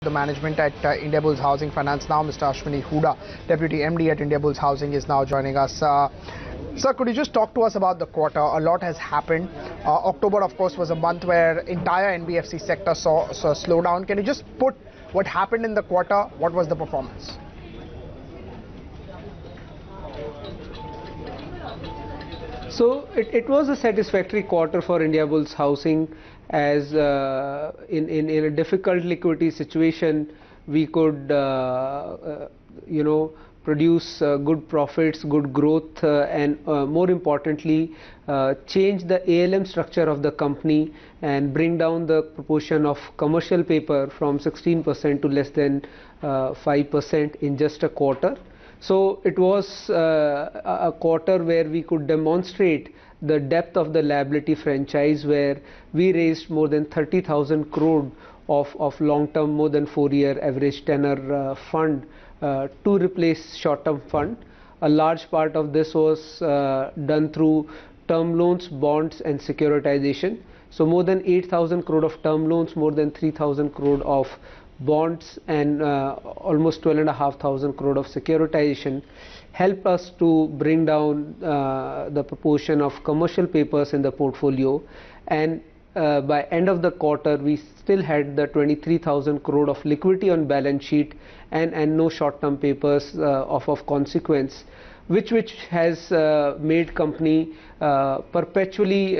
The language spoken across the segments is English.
The management at Indiabulls Housing Finance now, Mr. Ashwini Hooda, Deputy MD at Indiabulls Housing, is now joining us. Sir, could you just talk to us about the quarter? A lot has happened. October, of course, was a month where entire NBFC sector saw a slowdown. Can you just put what happened in the quarter? What was the performance? So it was a satisfactory quarter for Indiabulls Housing, as in a difficult liquidity situation we could produce good profits, good growth, and more importantly change the ALM structure of the company and bring down the proportion of commercial paper from 16% to less than 5% in just a quarter. So it was a quarter where we could demonstrate the depth of the liability franchise, where we raised more than 30,000 crore of long-term, more than 4-year average tenor fund to replace short-term fund. A large part of this was done through term loans, bonds and securitization. So more than 8,000 crore of term loans, more than 3,000 crore of bonds and almost 12,500 crore of securitization help us to bring down the proportion of commercial papers in the portfolio, and by end of the quarter we still had the 23,000 crore of liquidity on balance sheet and no short-term papers of consequence, which has made company perpetually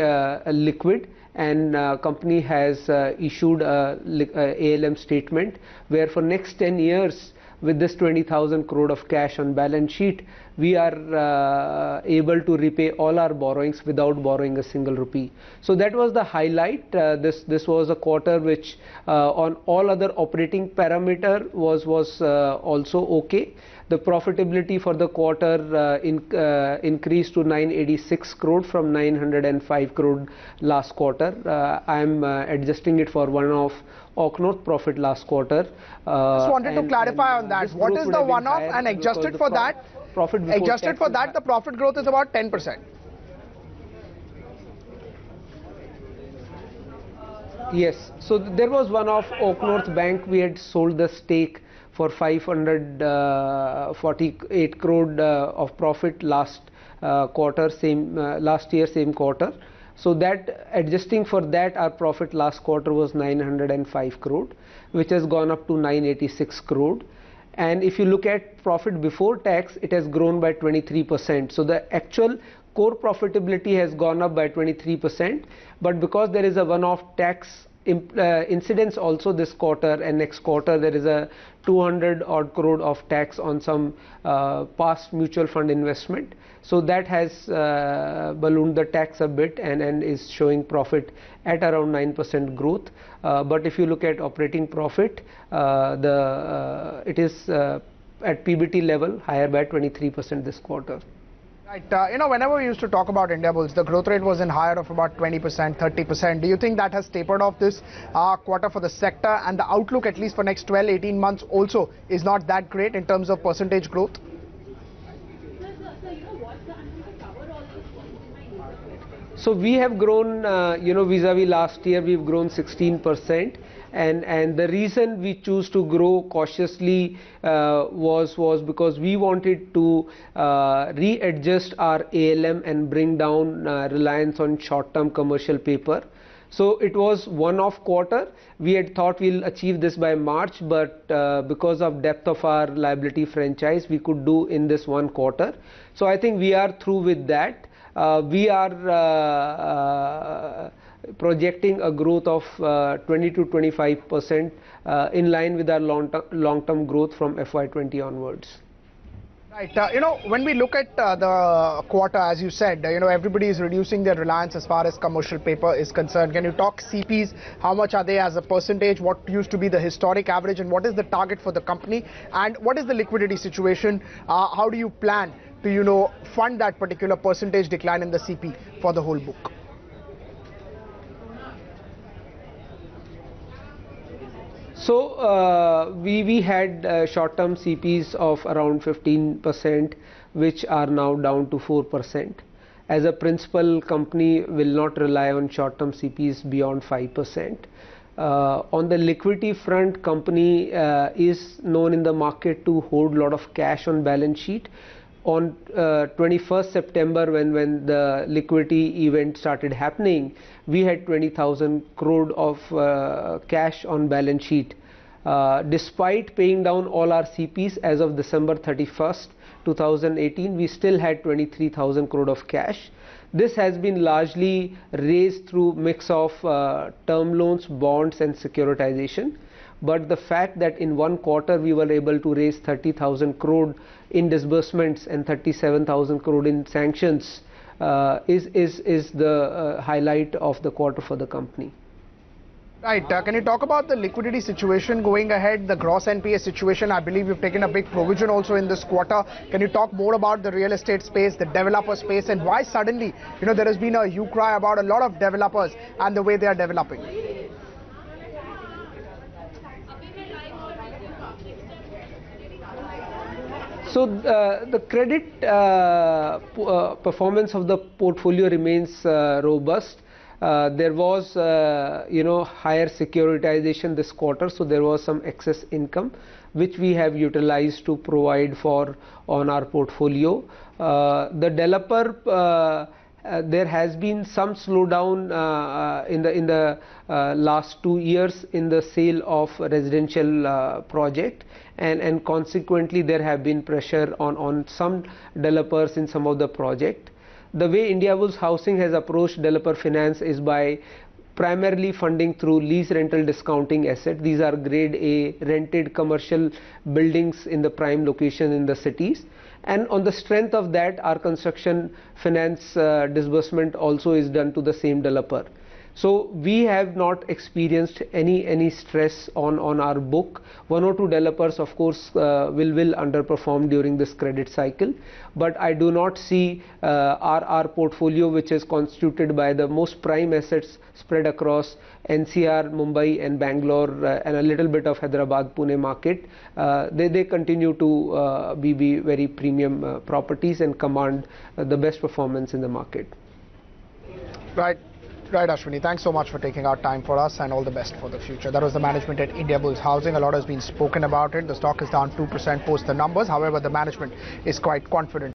liquid. And company has issued a ALM statement where for next 10 years with this 20,000 crore of cash on balance sheet we are able to repay all our borrowings without borrowing a single rupee. So that was the highlight. This was a quarter which on all other operating parameter was also okay. The profitability for the quarter increased to 986 crore from 905 crore last quarter. I am adjusting it for one-off North profit last quarter. Just wanted to clarify on that. What is the one-off, and adjusted for that? Adjusted for that, the profit growth is about 10%. Yes. So there was one-off Oak North Bank. We had sold the stake for 548 crore of profit last quarter, last year same quarter. So that, adjusting for that, our profit last quarter was 905 crore, which has gone up to 986 crore. And if you look at profit before tax, it has grown by 23%. So the actual core profitability has gone up by 23%, but because there is a one-off tax incidence also this quarter, and next quarter there is a 200 odd crore of tax on some past mutual fund investment. So that has ballooned the tax a bit and is showing profit at around 9% growth. But if you look at operating profit, it is at PBT level higher by 23% this quarter. Right. Whenever we used to talk about Indiabulls, the growth rate was in higher of about 20%, 30%. Do you think that has tapered off this quarter for the sector, and the outlook at least for next 12, 18 months also is not that great in terms of percentage growth? So we have grown, vis-a-vis last year, we've grown 16%. And the reason we choose to grow cautiously was because we wanted to readjust our ALM and bring down reliance on short-term commercial paper. So it was one-off quarter. We had thought we'll achieve this by March, but because of depth of our liability franchise, we could do in this one quarter. So I think we are through with that. We are projecting a growth of 20 to 25% in line with our long-term growth from FY20 onwards. Right. When we look at the quarter, as you said, everybody is reducing their reliance as far as commercial paper is concerned. Can you talk CPs? How much are they as a percentage? What used to be the historic average, and what is the target for the company? And what is the liquidity situation? How do you plan to, fund that particular percentage decline in the CP for the whole book? So we had short-term CPs of around 15%, which are now down to 4%. As a principal, company will not rely on short-term CPs beyond 5%. On the liquidity front, company is known in the market to hold a lot of cash on balance sheet. On 21st September, when the liquidity event started happening, we had 20,000 crore of cash on balance sheet. Despite paying down all our CPs as of December 31st, 2018, we still had 23,000 crore of cash. This has been largely raised through mix of term loans, bonds and securitization. But the fact that in one quarter we were able to raise 30,000 crore in disbursements and 37,000 crore in sanctions is the highlight of the quarter for the company. Right. Can you talk about the liquidity situation going ahead, the gross NPA situation? I believe you've taken a big provision also in this quarter. Can you talk more about the real estate space, the developer space, and why suddenly, there has been a hue cry about a lot of developers and the way they are developing? So the credit performance of the portfolio remains robust. There was higher securitization this quarter, so there was some excess income which we have utilized to provide for on our portfolio. The developer, there has been some slowdown in the last 2 years in the sale of residential project, and consequently there have been pressure on some developers in some of the project. The way Indiabulls Housing has approached developer finance is by primarily funding through lease rental discounting asset. These are grade A rented commercial buildings in the prime location in the cities, and on the strength of that our construction finance disbursement also is done to the same developer. So we have not experienced any stress on our book. One or two developers of course will underperform during this credit cycle, but I do not see our portfolio, which is constituted by the most prime assets spread across NCR, Mumbai and Bangalore and a little bit of Hyderabad, Pune market. They continue to be very premium properties and command the best performance in the market. Right, Ashwini. Thanks so much for taking out time for us, and all the best for the future. That was the management at Indiabulls Housing. A lot has been spoken about it. The stock is down 2% post the numbers. However, the management is quite confident.